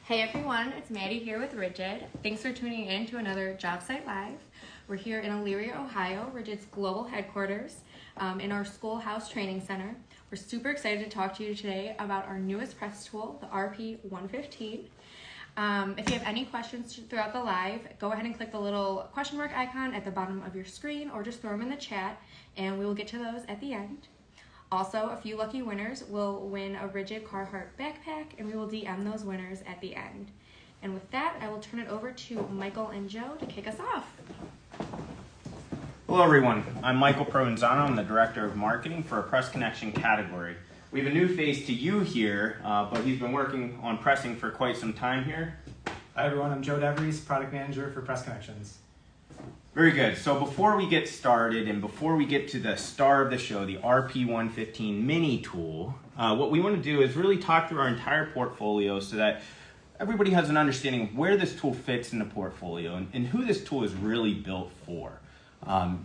Hey everyone, it's Maddie here with RIDGID. Thanks for tuning in to another JobSite Live. We're here in Elyria, Ohio, RIDGID's global headquarters in our Schoolhouse Training Center. We're super excited to talk to you today about our newest press tool, the RP115. If you have any questions throughout the live, go ahead and click the little question mark icon at the bottom of your screen or just throw them in the chat and we will get to those at the end. Also, a few lucky winners will win a RIDGID Carhartt backpack, and we will DM those winners at the end. And with that, I will turn it over to Michael and Joe to kick us off. Hello everyone, I'm Michael Provenzano. I'm the Director of Marketing for a Press Connection category. We have a new face to you here, but he's been working on pressing for quite some time here. Hi everyone, I'm Joe DeVries, Product Manager for Press Connections. Very good. So before we get started and before we get to the star of the show, the RP115 mini tool, what we want to do is really talk through our entire portfolio so that everybody has an understanding of where this tool fits in the portfolio and who this tool is really built for.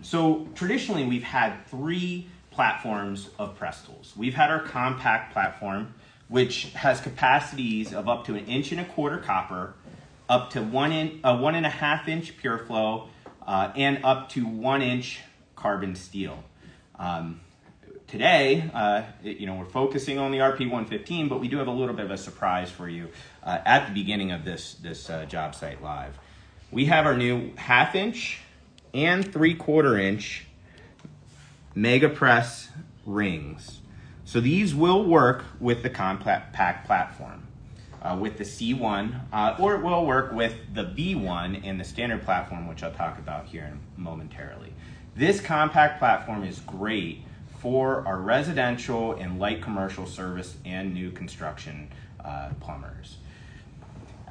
So traditionally we've had three platforms of press tools. We've had our compact platform, which has capacities of up to 1.25 inches copper, up to 1.5 inch pure flow, and up to 1 inch carbon steel. Today, we're focusing on the RP115, but we do have a little bit of a surprise for you at the beginning of this JobSite Live. We have our new 1/2 inch and 3/4 inch MegaPress rings. So these will work with the compact platform. With the C1, or it will work with the V1 and the standard platform, which I'll talk about here momentarily. This compact platform is great for our residential and light commercial service and new construction plumbers.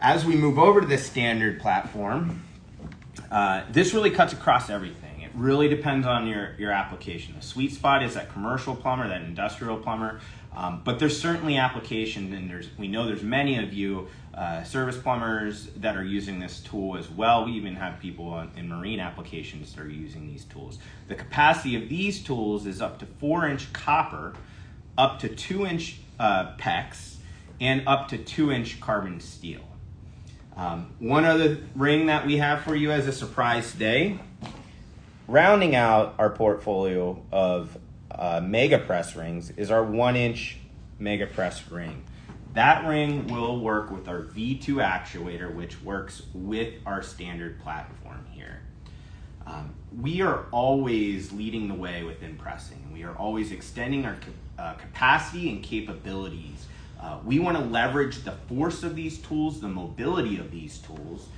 As we move over to the standard platform, this really cuts across everything. It really depends on your application. The sweet spot is that commercial plumber, that industrial plumber. But there's certainly application, and we know there's many of you service plumbers that are using this tool as well. We even have people in marine applications that are using these tools. The capacity of these tools is up to 4 inch copper, up to 2 inch PEX, and up to 2 inch carbon steel. One other ring that we have for you as a surprise today, rounding out our portfolio of MegaPress rings, is our 1 inch MegaPress ring. That ring will work with our V2 actuator, which works with our standard platform here. We are always leading the way within pressing, and we are always extending our capacity and capabilities. We want to leverage the force of these tools, the mobility of these tools,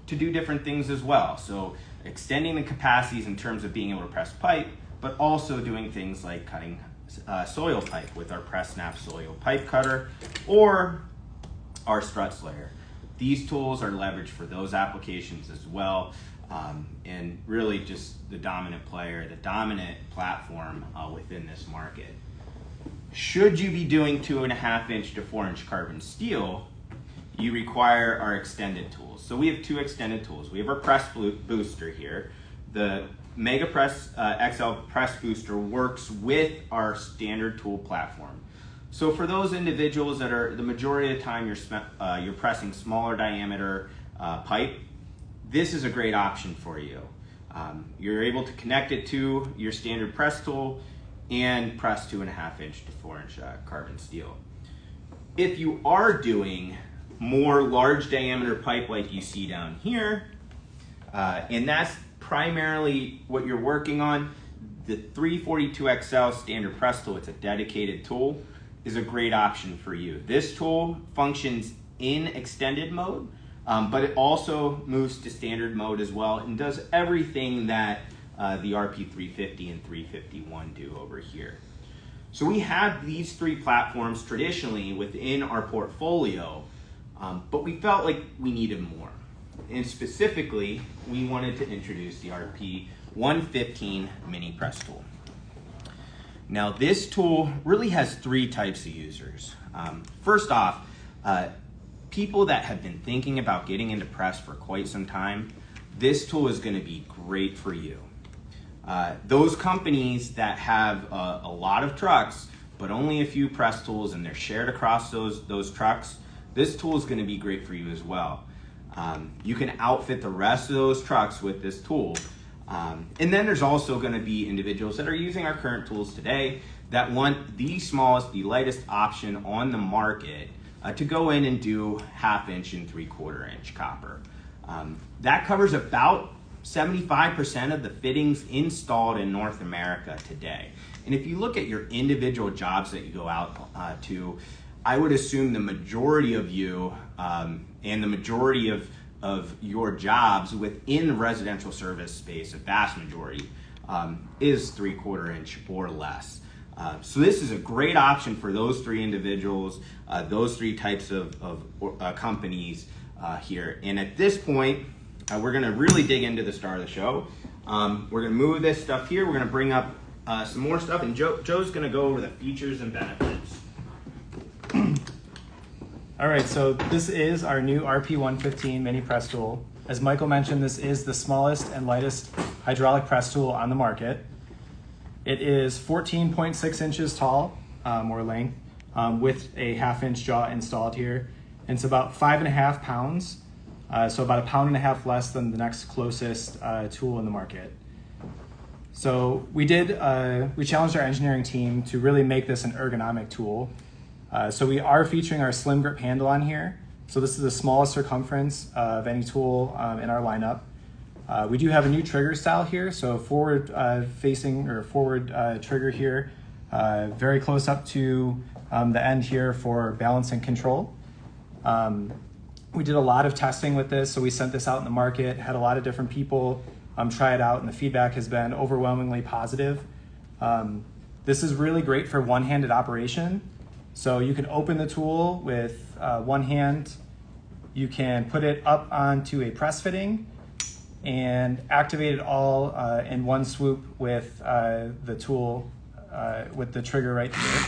to do different things as well. So extending the capacities in terms of being able to press pipe, but also doing things like cutting soil pipe with our Press Snap soil pipe cutter or our strut slayer. These tools are leveraged for those applications as well, and really just the dominant player, the dominant platform within this market. Should you be doing 2.5 inch to 4 inch carbon steel, you require our extended tools. So we have two extended tools. We have our press booster here. The MegaPress XL Press Booster works with our standard tool platform. So for those individuals that are, the majority of the time you're pressing smaller diameter pipe, this is a great option for you. You're able to connect it to your standard press tool and press 2.5 inch to 4 inch carbon steel. If you are doing more large diameter pipe like you see down here, and that's primarily what you're working on, the 342XL standard press tool, it's a dedicated tool, is a great option for you. This tool functions in extended mode, but it also moves to standard mode as well and does everything that the RP350 and 351 do over here. So we have these three platforms traditionally within our portfolio, but we felt like we needed more. And specifically, we wanted to introduce the RP115 mini press tool. Now this tool really has three types of users. First off, people that have been thinking about getting into press for quite some time, this tool is going to be great for you. Those companies that have a lot of trucks, but only a few press tools and they're shared across those trucks, this tool is going to be great for you as well. You can outfit the rest of those trucks with this tool. And then there's also going to be individuals that are using our current tools today that want the smallest, the lightest option on the market to go in and do 1/2 inch and 3/4 inch copper. That covers about 75% of the fittings installed in North America today. And if you look at your individual jobs that you go out to, I would assume the majority of you and the majority of your jobs within the residential service space, a vast majority, is 3/4 inch or less. So this is a great option for those three individuals, those three types of companies here. And at this point, we're gonna really dig into the star of the show. We're gonna move this stuff here. We're gonna bring up some more stuff, and Joe's gonna go over the features and benefits. All right, so this is our new RP115 mini press tool. As Michael mentioned, this is the smallest and lightest hydraulic press tool on the market. It is 14.6 inches tall, or length, with a 1/2 inch jaw installed here. And it's about 5.5 pounds, so about 1.5 pounds less than the next closest tool in the market. So we challenged our engineering team to really make this an ergonomic tool. So we are featuring our slim grip handle on here. So this is the smallest circumference of any tool in our lineup. We do have a new trigger style here. So forward facing or forward trigger here, very close up to the end here for balance and control. We did a lot of testing with this. So we sent this out in the market, had a lot of different people try it out, and the feedback has been overwhelmingly positive. This is really great for one-handed operation. So you can open the tool with one hand, you can put it up onto a press fitting and activate it all in one swoop with the tool, with the trigger right here.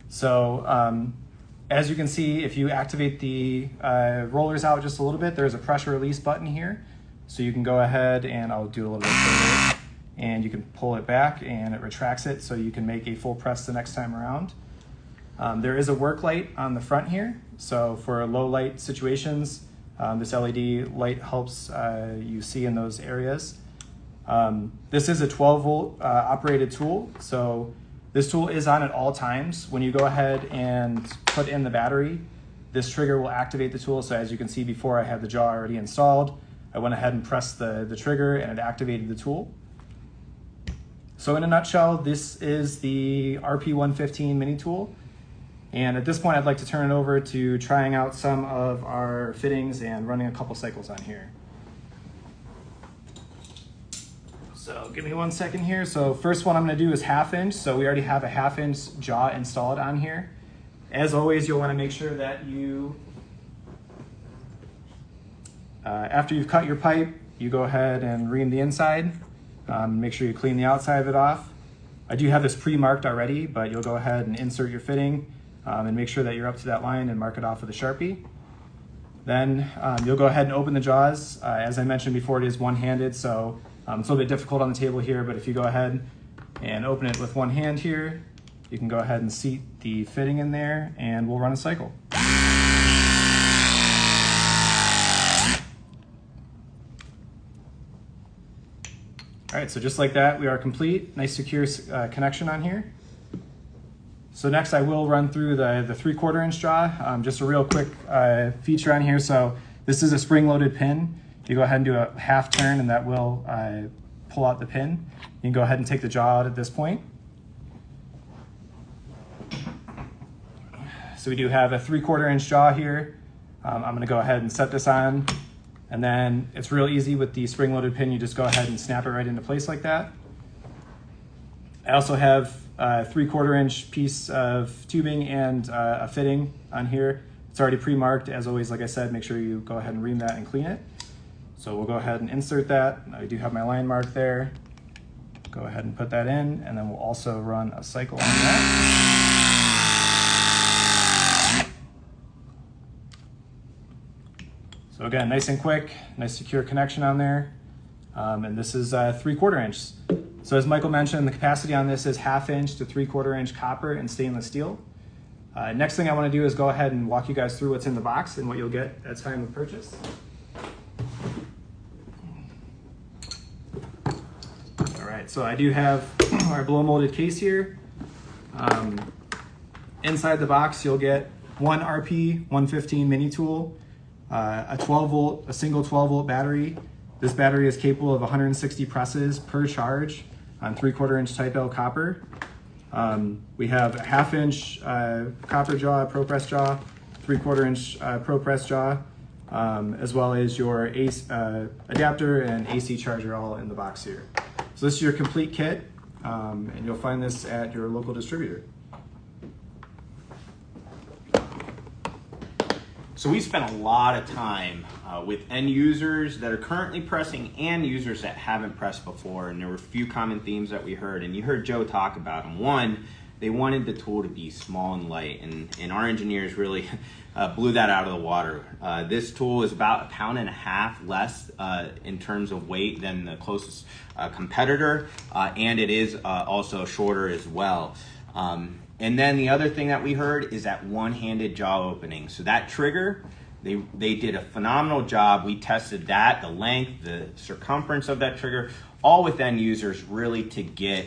So as you can see, if you activate the rollers out just a little bit, there's a pressure release button here. So you can go ahead, and I'll do a little bit further, and you can pull it back and it retracts it so you can make a full press the next time around. There is a work light on the front here. So for low light situations, this LED light helps you see in those areas. This is a 12 volt operated tool. So this tool is on at all times. When you go ahead and put in the battery, this trigger will activate the tool. So as you can see before, I have the jaw already installed. I went ahead and pressed the trigger and it activated the tool. So in a nutshell, this is the RP115 mini tool. And at this point, I'd like to turn it over to trying out some of our fittings and running a couple cycles on here. So give me 1 second here. So first one I'm gonna do is 1/2 inch. So we already have a 1/2 inch jaw installed on here. As always, you'll wanna make sure that you, after you've cut your pipe, you go ahead and ream the inside. Make sure you clean the outside of it off. I do have this pre-marked already, but you'll go ahead and insert your fitting and make sure that you're up to that line and mark it off with a Sharpie. Then you'll go ahead and open the jaws. As I mentioned before, it is one-handed, so it's a little bit difficult on the table here, but if you go ahead and open it with one hand here, you can go ahead and seat the fitting in there, and we'll run a cycle. All right, so just like that, we are complete. Nice secure connection on here. So next I will run through the 3/4 inch jaw. Just a real quick feature on here. So this is a spring-loaded pin. You go ahead and do a 1/2 turn and that will pull out the pin. You can go ahead and take the jaw out at this point. So we do have a 3/4 inch jaw here. I'm gonna go ahead and set this on, and then it's real easy with the spring-loaded pin. You just go ahead and snap it right into place like that. I also have a 3/4 inch piece of tubing and a fitting on here. It's already pre-marked. As always, like I said, make sure you go ahead and ream that and clean it. So we'll go ahead and insert that. I do have my line mark there. Go ahead and put that in, and then we'll also run a cycle on that. So again, nice and quick, nice secure connection on there. And this is 3/4 inch. So as Michael mentioned, the capacity on this is 1/2 inch to 3/4 inch copper and stainless steel. Next thing I want to do is go ahead and walk you guys through what's in the box and what you'll get at time of purchase. All right, so I do have our blow molded case here. Inside the box, you'll get one RP 115 mini tool, a single 12 volt battery. This battery is capable of 160 presses per charge on 3/4 inch Type L copper. We have a 1/2 inch copper jaw, Pro Press jaw, 3/4 inch Pro Press jaw, as well as your adapter and AC charger all in the box here. So this is your complete kit, and you'll find this at your local distributor. So we spent a lot of time with end users that are currently pressing and users that haven't pressed before, and there were a few common themes that we heard, and you heard Joe talk about them. One, they wanted the tool to be small and light, and our engineers really blew that out of the water. This tool is about 1.5 pounds less in terms of weight than the closest competitor, and it is also shorter as well. And then the other thing that we heard is that one-handed jaw opening. So that trigger, they did a phenomenal job. We tested that, the length, the circumference of that trigger, all with end users really to get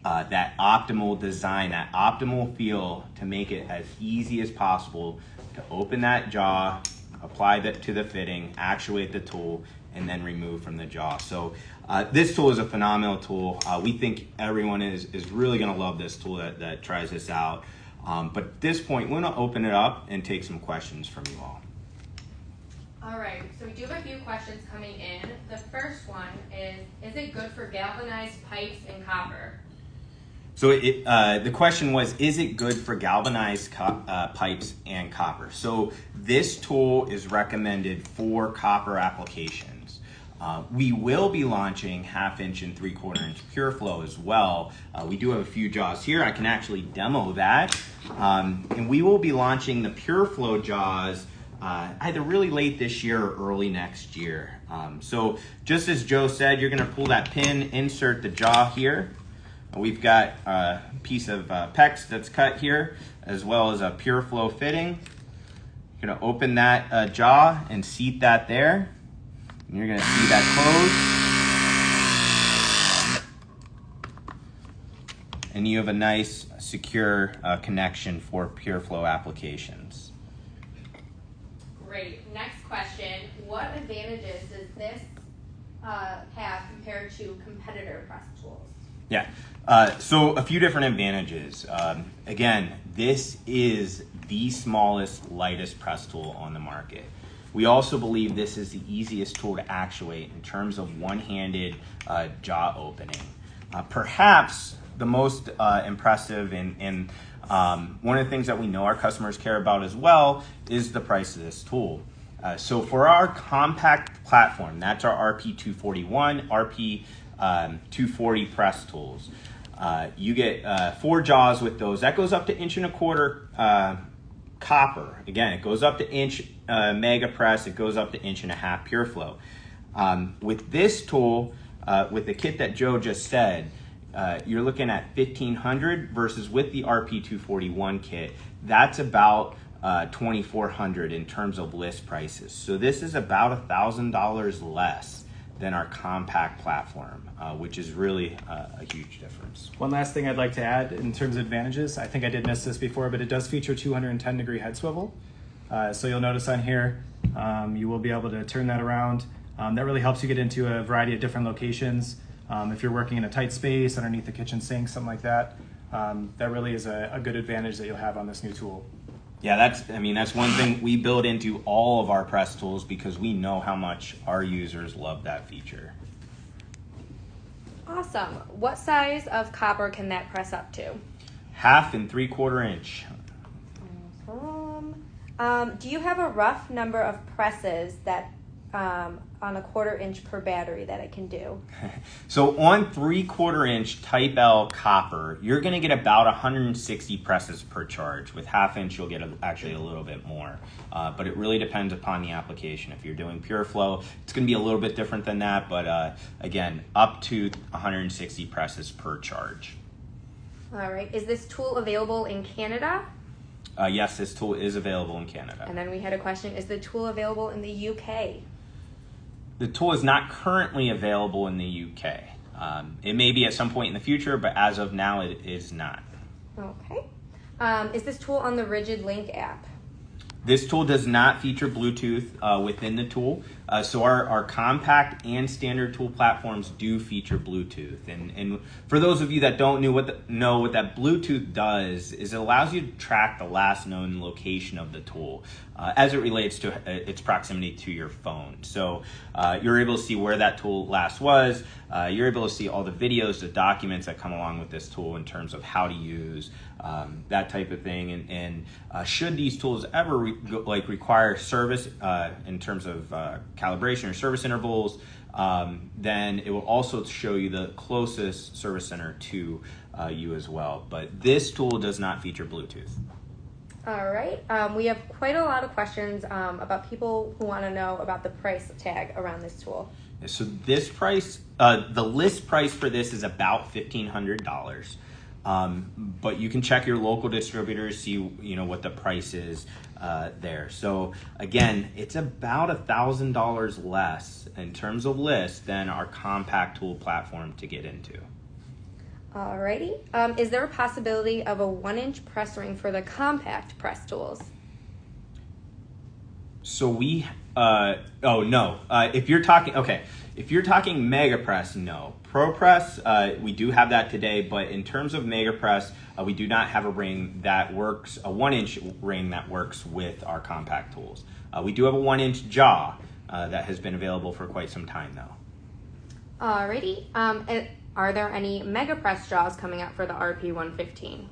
that optimal design, that optimal feel to make it as easy as possible to open that jaw, apply that to the fitting, actuate the tool, and then remove from the jaw. So this tool is a phenomenal tool. We think everyone is really gonna love this tool that tries this out. But at this point, we're gonna open it up and take some questions from you all. All right, so we do have a few questions coming in. The first one is it good for galvanized pipes and copper? So the question was, is it good for galvanized pipes and copper? So this tool is recommended for copper applications. We will be launching 1/2 inch and 3/4 inch pure flow as well. We do have a few jaws here. I can actually demo that. And we will be launching the pure flow jaws either really late this year or early next year. So just as Joe said, you're gonna pull that pin, insert the jaw here. We've got a piece of PEX that's cut here, as well as a pure flow fitting. You're gonna open that jaw and seat that there. And you're gonna see that close. And you have a nice, secure connection for pure flow applications. Great. Next question. What advantages does this have compared to competitor press tools? Yeah, so a few different advantages. Again, this is the smallest, lightest press tool on the market. We also believe this is the easiest tool to actuate in terms of one-handed jaw opening. Perhaps the most impressive and one of the things that we know our customers care about as well is the price of this tool. So for our compact platform, that's our RP241, RP240 press tools. You get 4 jaws with those. That goes up to 1.25 inch copper. Again, it goes up to inch MegaPress. It goes up to 1.5 inch pure flow. With this tool, with the kit that Joe just said, you're looking at $1,500 versus with the RP241 kit, that's about $2,400 in terms of list prices. So this is about $1,000 less than our compact platform, which is really a huge difference. One last thing I'd like to add in terms of advantages, I think I did miss this before, but it does feature 210-degree head swivel. So you'll notice on here, you will be able to turn that around. That really helps you get into a variety of different locations. If you're working in a tight space underneath the kitchen sink, something like that, that really is a good advantage that you'll have on this new tool. Yeah, that's one thing we build into all of our press tools because we know how much our users love that feature. Awesome. What size of copper can that press up to? 1/2 and 3/4 inch. Awesome. Do you have a rough number of presses that on 1/4 inch per battery that it can do? So on 3/4 inch Type L copper, you're gonna get about 160 presses per charge. With 1/2 inch, you'll get actually a little bit more. But it really depends upon the application. If you're doing pure flow, it's gonna be a little bit different than that, but again, up to 160 presses per charge. All right. Is this tool available in Canada? Yes, this tool is available in Canada. And then we had a question, is the tool available in the UK? The tool is not currently available in the UK. It may be at some point in the future, but as of now, it is not. Okay. Is this tool on the RIDGID Link app? This tool does not feature Bluetooth within the tool. So our compact and standard tool platforms do feature Bluetooth. And for those of you that don't know what that Bluetooth does, is it allows you to track the last known location of the tool as it relates to its proximity to your phone. So you're able to see where that tool last was. You're able to see all the videos, the documents that come along with this tool in terms of how to use that type of thing. And should these tools ever require service in terms of calibration or service intervals, then it will also show you the closest service center to you as well. But this tool does not feature Bluetooth. All right. We have quite a lot of questions about people who want to know about the price tag around this tool. So this price, the list price for this is about $1,500. But you can check your local distributors, see what the price is there. So again, it's about $1,000 less in terms of list than our compact tool platform to get into. Alrighty. Is there a possibility of a 1-inch press ring for the compact press tools? So oh no. If you're talking MegaPress, no. ProPress, we do have that today, but in terms of MegaPress, we do not have a ring that works, a 1-inch ring that works with our compact tools. We do have a 1-inch jaw that has been available for quite some time though. Alrighty. Are there any MegaPress jaws coming out for the RP115?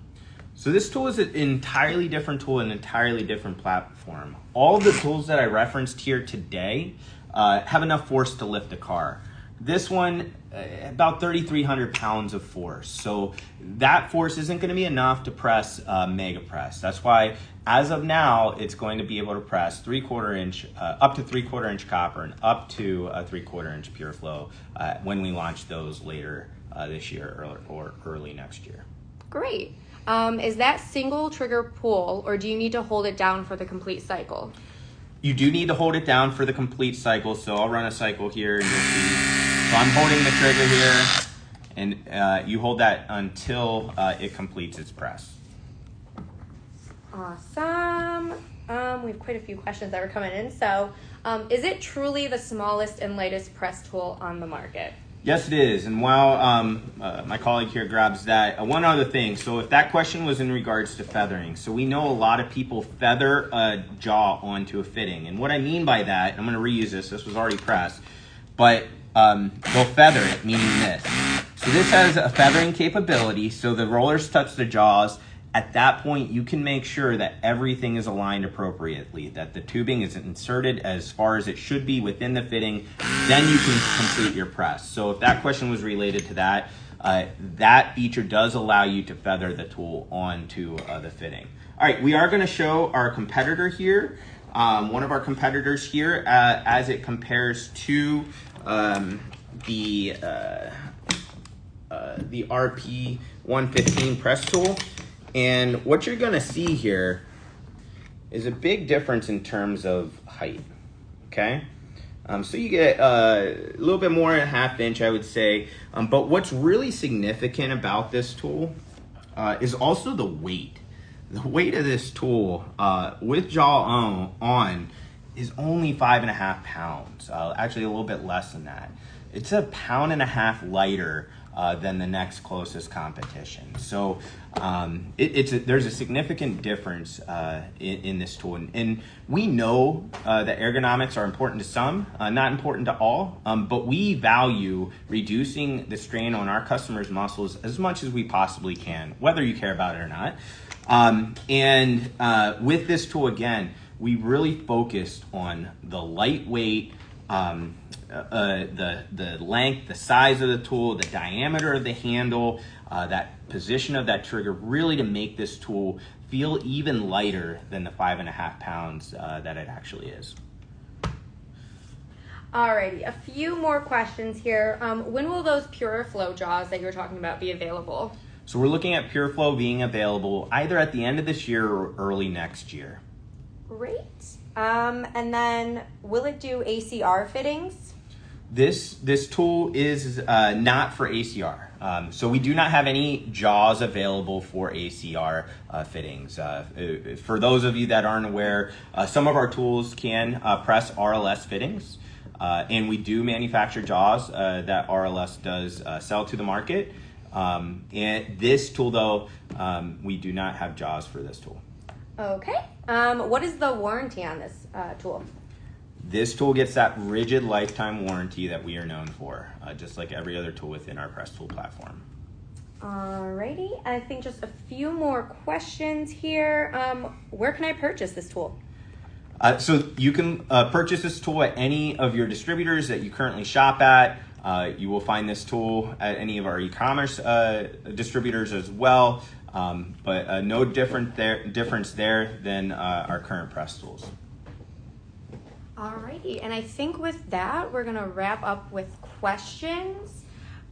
So this tool is an entirely different tool, an entirely different platform. All of the tools that I referenced here today have enough force to lift a car. This one, about 3,300 pounds of force. So that force isn't going to be enough to press MegaPress. That's why, as of now, it's going to be able to press up to 3/4 inch copper and up to a 3/4 inch pure flow when we launch those later this year or early next year. Great. Is that single trigger pull, or do you need to hold it down for the complete cycle? You do need to hold it down for the complete cycle. So I'll run a cycle here and you'll see. So I'm holding the trigger here, and you hold that until it completes its press. Awesome. We have quite a few questions that are coming in. So is it truly the smallest and lightest press tool on the market? Yes, it is. And while my colleague here grabs that, one other thing. So if that question was in regards to feathering, so we know a lot of people feather a jaw onto a fitting. And what I mean by that, I'm going to reuse this. This was already pressed. But they'll feather it, meaning this. So this has a feathering capability. So the rollers touch the jaws. At that point, you can make sure that everything is aligned appropriately, that the tubing is inserted as far as it should be within the fitting. Then you can complete your press. So if that question was related to that, that feature does allow you to feather the tool onto the fitting. All right, we are going to show our competitor here, one of our competitors here, as it compares to the RP115 press tool. And what you're gonna see here is a big difference in terms of height, okay? So you get a little bit more than a 1/2 inch, I would say. But what's really significant about this tool is also the weight. The weight of this tool with jaw on is only 5.5 pounds, actually a little bit less than that. It's 1.5 pounds lighter than the next closest competition. So there's a significant difference in this tool. And we know that ergonomics are important to some, not important to all, but we value reducing the strain on our customers' muscles as much as we possibly can, whether you care about it or not. With this tool, again, we really focused on the lightweight, the length, the size of the tool, the diameter of the handle, that position of that trigger, really to make this tool feel even lighter than the 5.5 pounds that it actually is. Alrighty, a few more questions here. When will those pure flow jaws that you were talking about be available? So we're looking at PureFlow being available either at the end of this year or early next year. Great. And then will it do ACR fittings? This tool is not for ACR. So we do not have any jaws available for ACR fittings. For those of you that aren't aware, some of our tools can press RLS fittings. And we do manufacture jaws that RLS does sell to the market. And this tool though, we do not have jaws for this tool. Okay. What is the warranty on this tool? This tool gets that rigid lifetime warranty that we are known for, just like every other tool within our Press Tool platform. Alrighty, I think just a few more questions here. Where can I purchase this tool? So you can purchase this tool at any of your distributors that you currently shop at. You will find this tool at any of our e-commerce distributors as well, but no difference there than our current press tools. Alrighty, and I think with that, we're gonna wrap up with questions.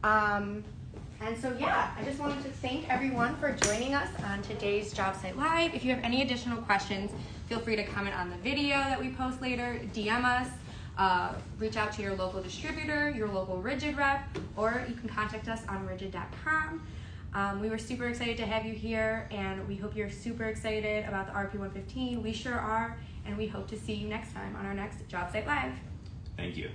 And so yeah, I just wanted to thank everyone for joining us on today's JobSite Live. If you have any additional questions, feel free to comment on the video that we post later, DM us, reach out to your local distributor, your local RIDGID rep, or you can contact us on RIDGID.com. We were super excited to have you here, and we hope you're super excited about the RP115. We sure are, and we hope to see you next time on our next JobSite Live. Thank you.